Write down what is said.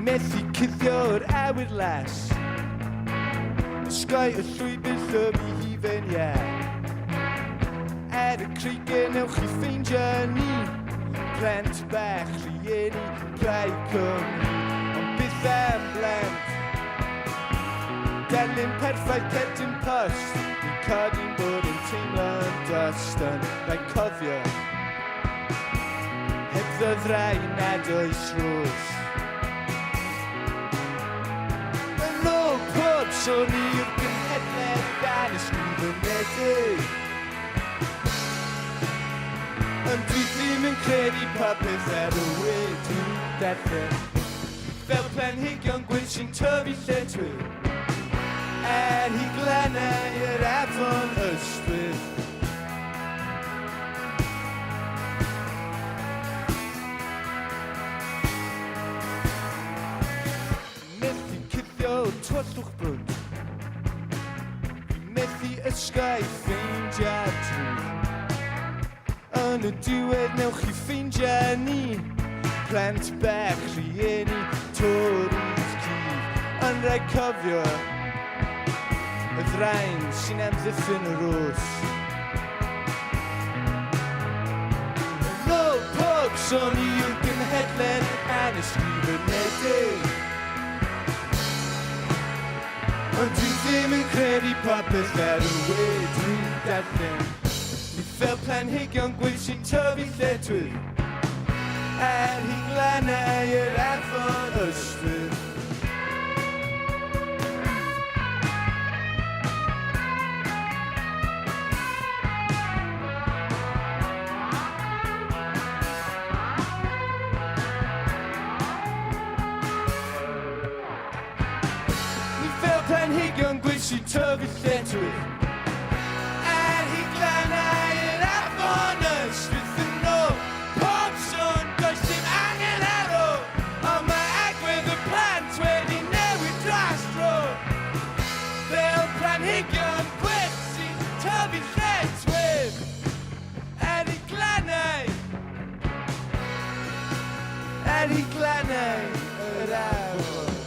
Methu cuddio'r awyr les. Ysgoi y llwybr llwb I hufen, y creigen ewch I ffeindio ni. Plent bach, rhieni, plaid cwmni. Ond bydd am blent. Delyn perffaith cerdyn post. Ni'n codi'n bod yn teimlo'n dost ond rhaid cofio. Hebddo ddrai nad oes rwys. Yn ôl pob sôn i'r gynhedledd dan ysgrifenedig. Ond dwi ddim yn credu popeth ar y wedi darllen. Fel planhigion gwyn sy'n tyfu lletwyr. Hi glennau yr afon ysbryd. Methu cuddio twllwch brwd. Methu ysgau ffeindio drwy. Yn y diwedd newch chi ffeindio ni. Plant bach, rhieni, toris cif. Yn rhaid cofio y ddrain sy'n amddiffyn yr os. Yn ôl pob sôn i'r gynhedlen anysgrifenedig. Ond dwi ddim yn credu popeth ar y wedi'n darllen. Ni fel planhigion gwyn sy'n tyfu lletwyr. Hi glennau yr afon ysbryd. Planhigion gwyn sy'n tyfu lletwyr. Hi glennau yr afon ysbryd. Yn ôl pob sôn does dim angen arw. Ond mae agwedd y plant wedi newid dros dro. Fel planhigion gwyn sy'n tyfu lletwyr. Hi glennau. Hi glennau yr afon.